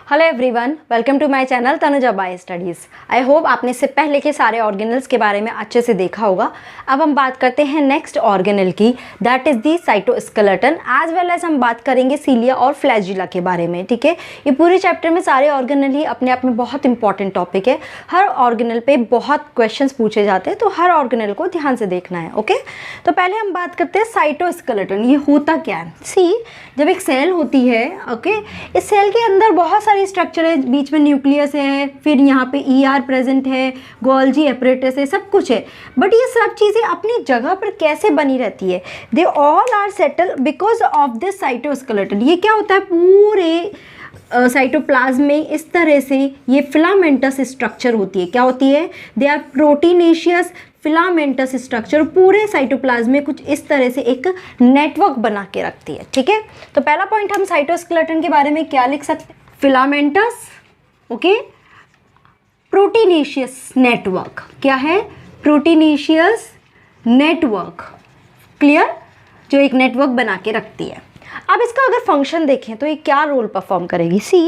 Hello everyone, welcome to my channel Tanuja by studies. I hope आपने इससे पहले के सारे ऑर्गेनल्स के बारे में अच्छे से देखा होगा। अब हम बात करते हैं नेक्स्ट ऑर्गेनल की, that is the cytoskeleton. As well as हम बात करेंगे सीलिया और फ्लैजिला के बारे में। ठीक है, ये पूरे चैप्टर में सारे ऑर्गेनल ही अपने आप में बहुत इंपॉर्टेंट टॉपिक है। हर ऑर्गेनल पे बहुत क्वेश्चंस पूछे जाते हैं, तो हर ऑर्गेनल को ध्यान से देखना है। ओके, तो पहले हम बात करते हैं साइटोस्केलेटन। ये होता क्या है? सी, जब एक सेल होती है, ओके, इस सेल के अंदर बहुत सारे स्ट्रक्चर है, बीच में न्यूक्लियस है, फिर यहाँ पे ईआर प्रेजेंट है, गोल्जी एपरेटस है, सब कुछ है। बट ये सब चीज़ें अपनी जगह पर कैसे बनी रहती है? They all are settle because of this cytoskeleton. ये क्या होता है, पूरे साइटोप्लाज्म में इस तरह से ये फिलामेंटस स्ट्रक्चर होती है। क्या होती है? They are proteinaceous filamentous structure पूरे साइटोप्लाज्म में कुछ इस तरह से एक नेटवर्क बना के रखती है। ठीक है, तो पहला पॉइंट हम साइटोस्केलेटन के बारे में क्या लिख सकते हैं? Filamentous, okay, proteinaceous network. क्या है? Proteinaceous network. क्लियर? जो एक नेटवर्क बना के रखती है। अब इसका अगर फंक्शन देखें तो ये क्या रोल परफॉर्म करेगी? सी,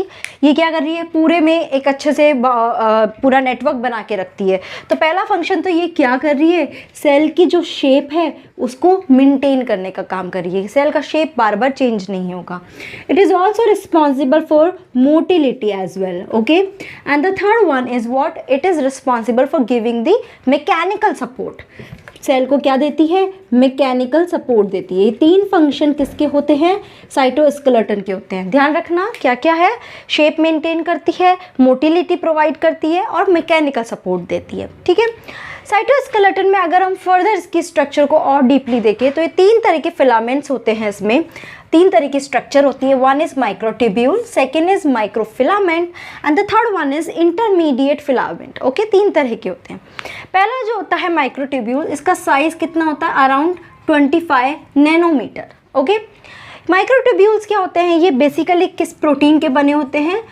ये क्या कर रही है? पूरे में एक अच्छे से पूरा नेटवर्क बना के रखती है। तो पहला फंक्शन तो ये क्या कर रही है? सेल की जो शेप है उसको मेंटेन करने का काम कर रही है। सेल का शेप बार बार चेंज नहीं होगा। It is also responsible for motility as well. Okay, and the third one is what? It is responsible for giving the mechanical support. Cell को क्या देती है? मैकेनिकल सपोर्ट देती है। ये तीन फंक्शन किसके होते हैं? साइटोस्केलेटन के होते हैं। ध्यान रखना क्या क्या है? शेप मेंटेन करती है, मोटिलिटी प्रोवाइड करती है और मैकेनिकल सपोर्ट देती है। ठीक है, साइटोस्केलेटन में अगर हम फर्दर इसकी स्ट्रक्चर को और डीपली देखें तो ये तीन तरह के फिलामेंट्स होते हैं। इसमें तीन तरह की स्ट्रक्चर होती है। One is microtubule, second is microfilament and the third one is intermediate filament. Okay, तीन तरह के होते हैं। पहला जो होता है माइक्रोट्यूब्यूल, इसका साइज कितना होता है? Around 25 nanometre. ओके, माइक्रोट्यूब्यूल्स क्या होते हैं? ये बेसिकली किस प्रोटीन के बने होते हैं?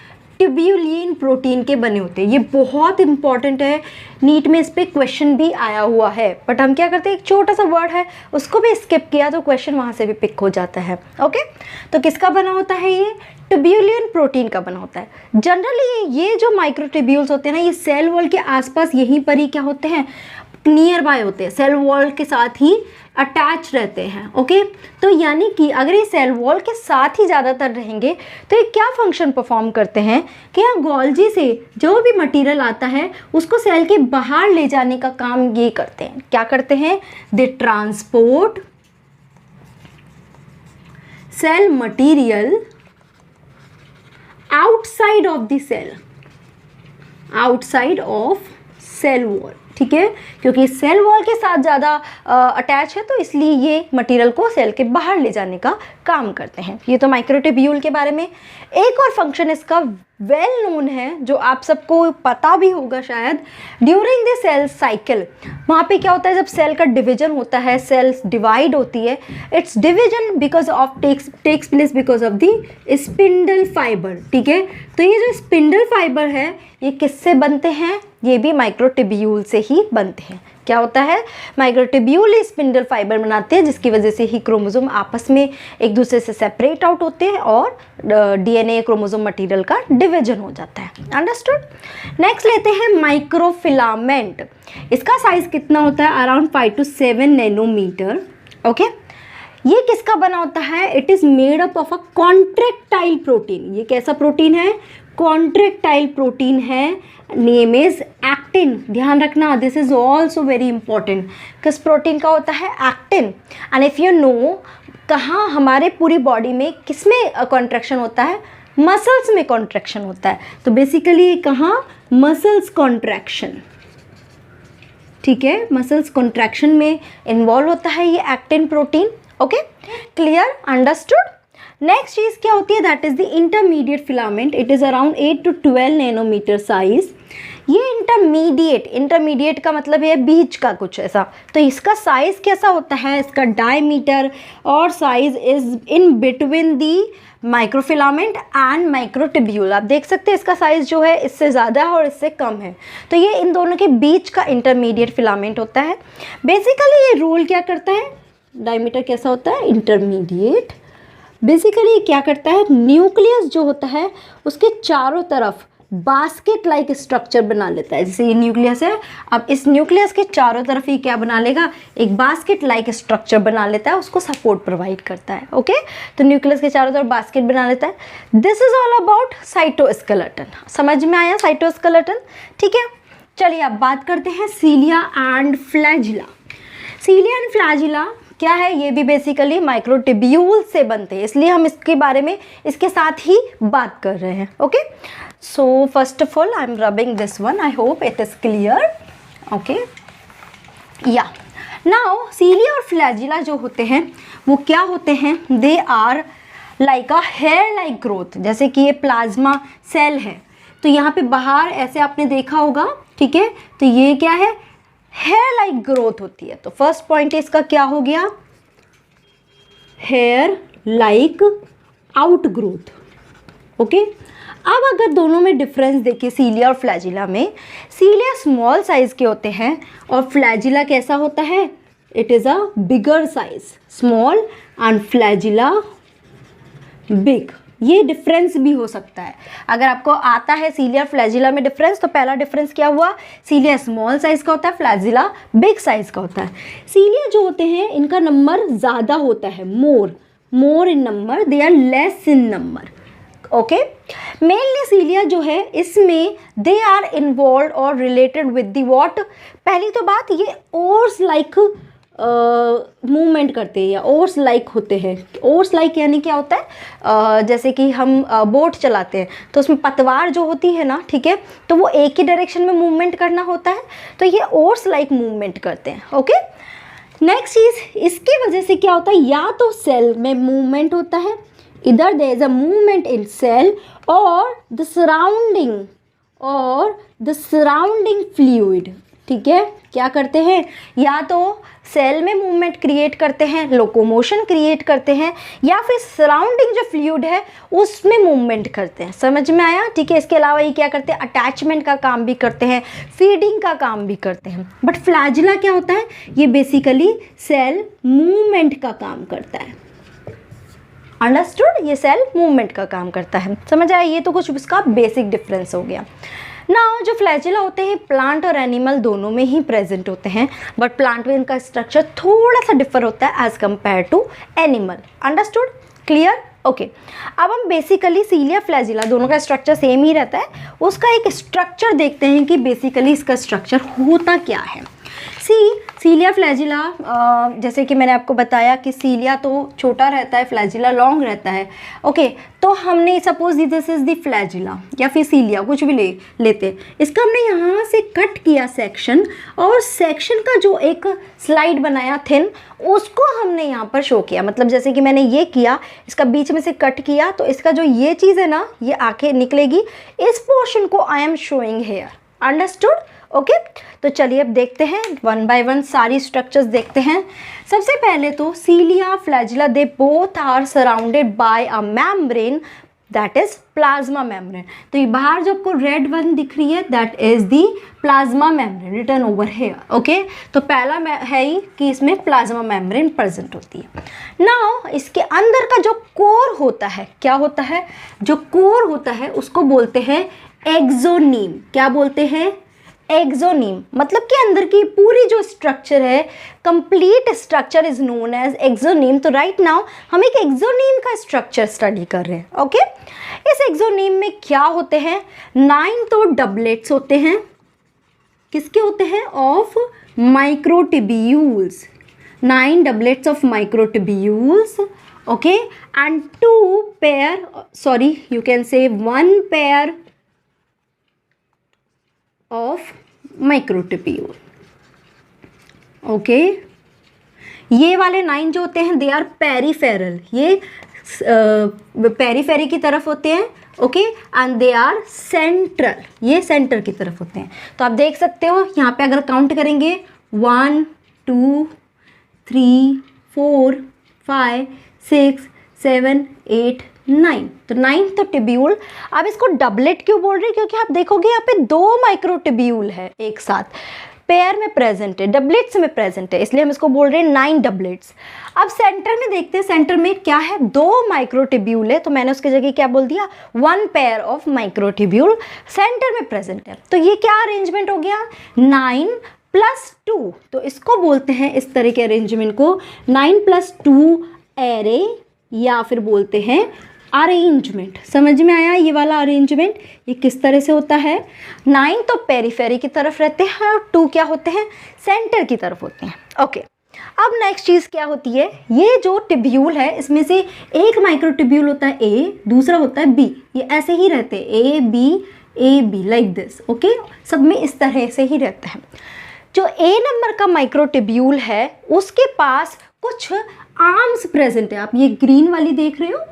ट्यूब्यूलिन प्रोटीन के बने होते हैं। ये बहुत इंपॉर्टेंट है, नीट में इस पर क्वेश्चन भी आया हुआ है। बट हम क्या करते हैं, एक छोटा सा वर्ड है उसको भी स्किप किया तो क्वेश्चन वहाँ से भी पिक हो जाता है। ओके, तो किसका बना होता है? ये ट्यूब्यूलिन प्रोटीन का बना होता है। जनरली ये जो माइक्रोट्यूब्यूल्स होते हैं ना, ये सेल वॉल के आसपास यहीं पर ही क्या होते हैं? नियर बाय होते हैं, सेल वॉल के साथ ही अटैच रहते हैं। ओके, तो यानी कि अगर ये सेल वॉल के साथ ही ज़्यादातर रहेंगे तो ये क्या फंक्शन परफॉर्म करते हैं कि यहाँ गोल्जी से जो भी मटेरियल आता है उसको सेल के बाहर ले जाने का काम ये करते हैं। क्या करते हैं? They transport cell material outside of the cell, outside of cell wall. ठीक है, क्योंकि सेल वॉल के साथ ज़्यादा अटैच है तो इसलिए ये मटेरियल को सेल के बाहर ले जाने का काम करते हैं। ये तो माइक्रोट्यूब्यूल के बारे में। एक और फंक्शन इसका वेल नोन है जो आप सबको पता भी होगा शायद। ड्यूरिंग द सेल साइकिल, वहाँ पे क्या होता है? जब सेल का डिवीजन होता है, सेल्स डिवाइड होती है, its division because of takes place because of the spindle fibre. ठीक है, तो ये जो स्पिंडल फाइबर है ये किससे बनते हैं? ये भी माइक्रोट्यूब्यूल से ही बनते हैं। क्या होता है? माइक्रोट्यूब्यूल स्पिंडल फाइबर बनाते हैं जिसकी वजह से ही क्रोमोसोम आपस में एक दूसरे से सेपरेट आउट होते हैं और डीएनए क्रोमोसोम मटेरियल का डिवीजन हो जाता है। अंडरस्टूड? नेक्स्ट लेते हैं माइक्रोफिलामेंट। इसका साइज कितना होता है? Around 5 to 7 nanometre. ओके, ये किसका बना होता है? It is made up of a contractile protein. ये कैसा प्रोटीन है? कॉन्ट्रैक्टाइल प्रोटीन है। Name is actin. ध्यान रखना, this is also very important. किस प्रोटीन का होता है? Actin. And if you know, कहाँ हमारे पूरी बॉडी में किसमें कॉन्ट्रैक्शन होता है? मसल्स में कॉन्ट्रैक्शन होता है। तो बेसिकली कहाँ? Muscles contraction. ठीक है, मसल्स कॉन्ट्रैक्शन में इन्वॉल्व होता है ये actin protein. Okay, clear? Understood? Next चीज़ क्या होती है? That is the intermediate filament. It is around 8 to 12 nanometer size. ये इंटरमीडिएट का मतलब है बीच का कुछ ऐसा। तो इसका साइज कैसा होता है? इसका डायमीटर और size is in between the microfilament and microtubule. आप देख सकते हैं इसका साइज जो है इससे ज़्यादा है और इससे कम है, तो ये इन दोनों के बीच का इंटरमीडिएट फिलामेंट होता है। बेसिकली ये रोल क्या करता है? डायमीटर कैसा होता है? इंटरमीडिएट बेसिकली क्या करता है, न्यूक्लियस जो होता है उसके चारों तरफ बास्केट लाइक स्ट्रक्चर बना लेता है। जैसे ये न्यूक्लियस है, अब इस न्यूक्लियस के चारों तरफ ही क्या बना लेगा, एक बास्केट लाइक स्ट्रक्चर बना लेता है, उसको सपोर्ट प्रोवाइड करता है। ओके, तो न्यूक्लियस के चारों तरफ बास्केट बना लेता है। This is all about cytoskeleton. समझ में आया साइटोस्केलेटन? ठीक है, चलिए अब बात करते हैं cilia and flagella. Cilia and flagella क्या है, ये भी बेसिकली माइक्रोट्यूब्यूल से बनते हैं, इसलिए हम इसके बारे में इसके साथ ही बात कर रहे हैं। Okay, so first of all I am rubbing this one, I hope it is clear. Okay, yeah now cilia और फ्लैजिला जो होते हैं वो क्या होते हैं, they are like a hair like growth. जैसे कि ये प्लाज्मा सेल है, तो यहाँ पे बाहर ऐसे आपने देखा होगा, ठीक है, तो ये क्या है, हेयर लाइक ग्रोथ होती है। तो फर्स्ट पॉइंट इसका क्या हो गया, hair like out growth. Okay, अब अगर दोनों में डिफरेंस देखिए, सीलिया और फ्लैजिला में, सीलिया स्मॉल साइज के होते हैं और फ्लैजिला कैसा होता है, it is a bigger size, small and flagella big. ये डिफरेंस भी हो सकता है। अगर आपको आता है सीलिया फ्लैजिला में डिफरेंस, तो पहला डिफरेंस क्या हुआ, सीलिया स्मॉल साइज का होता है, फ्लैजिला बिग साइज का होता है। सीलिया जो होते हैं इनका नंबर ज़्यादा होता है, more in number, they are less in number. Okay, mainly cilia जो है इसमें दे आर इन्वॉल्व और रिलेटेड विद दी वॉट, पहली तो बात ये ओर्स लाइक मूवमेंट करते हैं या ओर्स लाइक होते हैं। ओर्स लाइक यानी क्या होता है, जैसे कि हम बोट चलाते हैं तो उसमें पतवार जो होती है ना, ठीक है, तो वो एक ही डायरेक्शन में मूवमेंट करना होता है, तो ये ओर्स लाइक मूवमेंट करते हैं। ओके, नेक्स्ट चीज़, इसकी वजह से क्या होता है, या तो सेल में मूवमेंट होता है, इधर there is a movement in cell और द सराउंडिंग फ्लूइड। ठीक है, क्या करते हैं, या तो सेल में मूवमेंट क्रिएट करते हैं, लोकोमोशन क्रिएट करते हैं, या फिर सराउंडिंग जो फ्लूइड है उसमें मूवमेंट करते हैं। समझ में आया? ठीक है, इसके अलावा ये क्या करते हैं, अटैचमेंट का काम भी करते हैं, फीडिंग का काम भी करते हैं। बट फ्लैजिला क्या होता है, ये बेसिकली सेल मूवमेंट का काम करता है। अंडरस्टूड? ये सेल मूवमेंट का काम करता है। समझ आया? ये तो कुछ उसका बेसिक डिफरेंस हो गया। नाउ जो फ्लैजिला होते हैं प्लांट और एनिमल दोनों में ही प्रेजेंट होते हैं, बट प्लांट में इनका स्ट्रक्चर थोड़ा सा डिफर होता है as compare to animal. Understood? Clear? Okay, अब हम बेसिकली सीलिया फ्लैजिला दोनों का स्ट्रक्चर सेम ही रहता है, उसका एक स्ट्रक्चर देखते हैं कि बेसिकली इसका स्ट्रक्चर होता क्या है। सीलिया फ्लैजिला, जैसे कि मैंने आपको बताया कि सीलिया तो छोटा रहता है, फ्लैजिला लॉन्ग रहता है। ओके, तो हमने suppose this is the flagella या फिर सीलिया, कुछ भी लेते, इसका हमने यहाँ से कट किया सेक्शन, और सेक्शन का जो एक स्लाइड बनाया थिन, उसको हमने यहाँ पर शो किया। मतलब जैसे कि मैंने ये किया, इसका बीच में से कट किया, तो इसका जो ये चीज़ है ना, ये आके निकलेगी, इस पोर्शन को I am showing here. Understood? Okay, तो चलिए अब देखते हैं वन बाय वन सारी स्ट्रक्चर्स देखते हैं। सबसे पहले तो cilia flagella they both are surrounded by a membrane, that is plasma membrane. तो ये बाहर जो आपको रेड वन दिख रही है, that is the plasma membrane written over here. Okay, तो पहला है ही कि इसमें प्लाज्मा मेम्ब्रेन प्रेजेंट होती है। नाउ इसके अंदर का जो कोर होता है, क्या होता है, जो कोर होता है उसको बोलते हैं एक्सोनीम। क्या बोलते हैं? एक्सोनीम। मतलब कि अंदर की पूरी जो स्ट्रक्चर है, complete structure is known as axoneme. तो राइट नाउ हम एक एक्सोनीम का स्ट्रक्चर स्टडी कर रहे हैं। ओके, इस एक्सोनीम में क्या होते हैं, 9 तो डबलेट्स होते हैं। किसके होते हैं? Of microtubules, 9 doublets of microtubules. Okay, and 2 pair, sorry you can say 1 pair of microtubule. Okay, ये वाले 9 जो होते हैं दे आर पेरीफेरल, ये पेरीफेरी की तरफ होते हैं। Okay, and they are central, ये सेंटर की तरफ होते हैं। तो आप देख सकते हो यहाँ पे अगर काउंट करेंगे 1 2 3 4 5 6 7 8 9, तो 9 तो ट्यूब्यूल। अब इसको डबलेट क्यों बोल रहे हैं, क्योंकि आप देखोगे यहाँ पे 2 माइक्रोट्यूब्यूल है एक साथ। पेयर में प्रेजेंट है, डबलेट्स में प्रेजेंट है, इसलिए हम इसको बोल रहे हैं 9 डबलेट्स। अब सेंटर में देखते हैं, सेंटर में क्या है, 2 माइक्रोट्यूब्यूल है, तो मैंने उसकी जगह क्या बोल दिया, 1 पेयर ऑफ माइक्रोट्यूब्यूल सेंटर में प्रेजेंट है। तो ये क्या अरेंजमेंट हो गया, 9 + 2, तो इसको बोलते हैं इस तरह के अरेंजमेंट को 9 + 2 एरे, या फिर बोलते हैं अरेंजमेंट। समझ में आया ये वाला अरेंजमेंट, ये किस तरह से होता है। 9 तो पेरीफेरी की तरफ रहते हैं और 2 क्या होते हैं, सेंटर की तरफ होते हैं। ओके, अब नेक्स्ट चीज़ क्या होती है, ये जो टिब्यूल है इसमें से एक माइक्रोट्यूब्यूल होता है ए, दूसरा होता है बी, ये ऐसे ही रहते हैं A be like this. Okay, सब में इस तरह से ही रहते हैं। जो ए नंबर का माइक्रोट्यूब्यूल है उसके पास कुछ आर्म्स प्रेजेंट है, आप ये ग्रीन वाली देख रहे हो,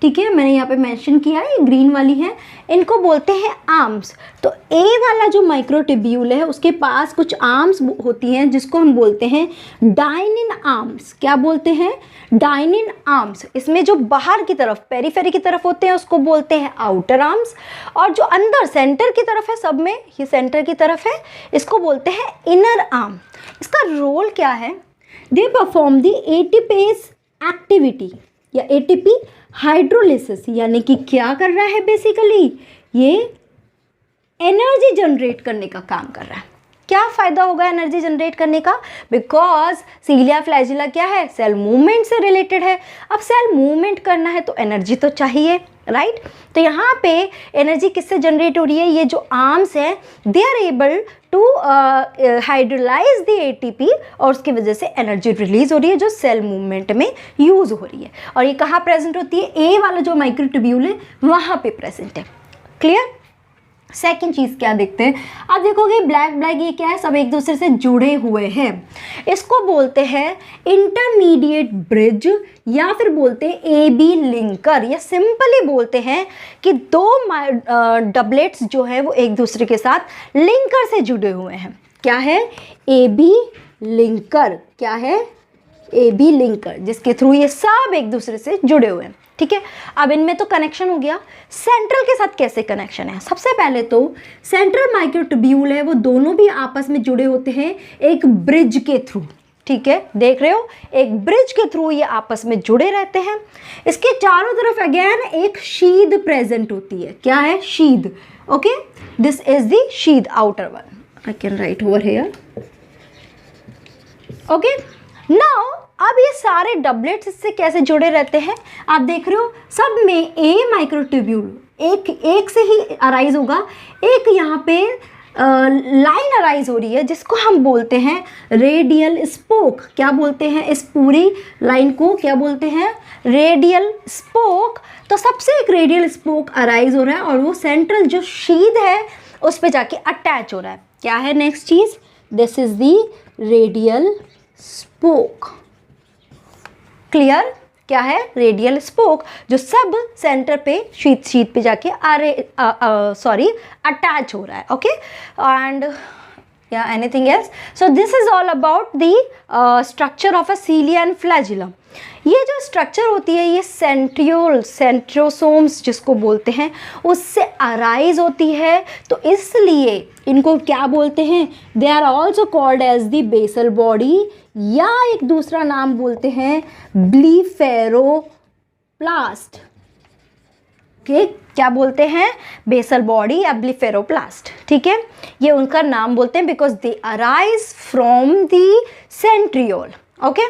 ठीक है, मैंने यहाँ पे मेंशन किया है, ये ग्रीन वाली है, इनको बोलते हैं आर्म्स। तो ए वाला जो माइक्रोट्यूब्यूल है उसके पास कुछ आर्म्स होती हैं जिसको हम बोलते हैं डाइनिन आर्म्स। क्या बोलते हैं, डाइनिन आर्म्स। इसमें जो बाहर की तरफ पेरीफेरी की तरफ होते हैं उसको बोलते हैं आउटर आर्म्स, और जो अंदर सेंटर की तरफ है, सब में ये सेंटर की तरफ है, इसको बोलते हैं इनर आर्म। इसका रोल क्या है, they perform the ATPase activity या एटीपी हाइड्रोलिसिस, यानी कि क्या कर रहा है, बेसिकली ये एनर्जी जनरेट करने का काम कर रहा है। क्या फ़ायदा होगा एनर्जी जनरेट करने का, बिकॉज सीलिया फ्लैजिला क्या है, सेल मूवमेंट से रिलेटेड है। अब सेल मूवमेंट करना है तो एनर्जी तो चाहिए, राइट। तो यहाँ पे एनर्जी किससे जनरेट हो रही है, ये जो आर्म्स हैं they are able to hydrolyse the ATP, और उसकी वजह से एनर्जी रिलीज हो रही है जो सेल मूवमेंट में यूज हो रही है। और ये कहाँ प्रेजेंट होती है, ए वाला जो माइक्रोट्यूब्यूल है वहाँ पे प्रेजेंट है। क्लियर। सेकेंड चीज़ क्या देखते हैं, आप देखोगे ब्लैक ब्लैक ये क्या है, सब एक दूसरे से जुड़े हुए हैं, इसको बोलते हैं इंटरमीडिएट ब्रिज, या फिर बोलते हैं ए बी लिंकर, या सिंपली बोलते हैं कि 2 डबलेट्स जो है वो एक दूसरे के साथ लिंकर से जुड़े हुए हैं। क्या है, ए बी लिंकर, क्या है, ए बी लिंकर, जिसके थ्रू ये सब एक दूसरे से जुड़े हुए हैं। ठीक है, अब इनमें तो कनेक्शन हो गया, सेंट्रल के साथ कैसे कनेक्शन है। सबसे पहले तो सेंट्रल माइक्रोट्यूब्यूल है वो दोनों भी आपस में जुड़े होते हैं एक ब्रिज के थ्रू। ठीक है, देख रहे हो, एक ब्रिज के थ्रू ये आपस में जुड़े रहते हैं। इसके चारों तरफ अगेन एक शीद प्रेजेंट होती है। क्या है, sheath. Okay, this is the sheath, outer one, I can write over here. Okay, now अब ये सारे डबलेट्स इससे कैसे जुड़े रहते हैं, आप देख रहे हो, सब में ए माइक्रोट्यूब्यूल एक से ही अराइज होगा, एक यहाँ पे लाइन अराइज हो रही है जिसको हम बोलते हैं रेडियल स्पोक। क्या बोलते हैं, इस पूरी लाइन को क्या बोलते हैं, रेडियल स्पोक। तो सबसे एक रेडियल स्पोक अराइज हो रहा है और वो सेंट्रल जो शीद है उस पे जाके अटैच हो रहा है। क्या है नेक्स्ट चीज, this is the radial spoke. Clear, क्या है, रेडियल स्पोक, जो सब सेंटर पे शीत पे जाके अटैच हो रहा है। ओके, एंड या anything else. So this is all about the structure of a cilia and flagella. ये जो स्ट्रक्चर होती है ये सेंट्रोसोम्स जिसको बोलते हैं उससे अराइज होती है, तो इसलिए इनको क्या बोलते हैं, they are also called as the basal body, या एक दूसरा नाम बोलते हैं ब्लीफेरोप्लास्ट। ओके, क्या बोलते हैं, बेसल बॉडी या ब्लीफेरोप्लास्ट। ठीक है, ये उनका नाम बोलते हैं because they arise from the centriole. Okay,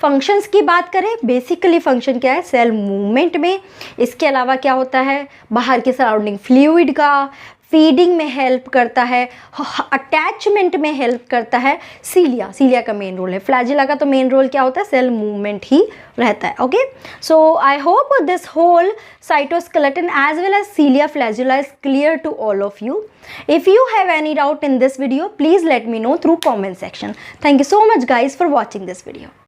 functions की बात करें, बेसिकली फंक्शन क्या है, सेल मूवमेंट में। इसके अलावा क्या होता है, बाहर के सराउंडिंग फ्लूइड का फीडिंग में हेल्प करता है, अटैचमेंट में हेल्प करता है। सीलिया का मेन रोल है, फ्लैजिला का तो मेन रोल क्या होता है, सेल मूवमेंट ही रहता है। Okay, so I hope this whole cytoskeleton as well as cilia flagella is clear to all of you. If you have any doubt in this video, please let me know through comment section. Thank you so much guys for watching this video.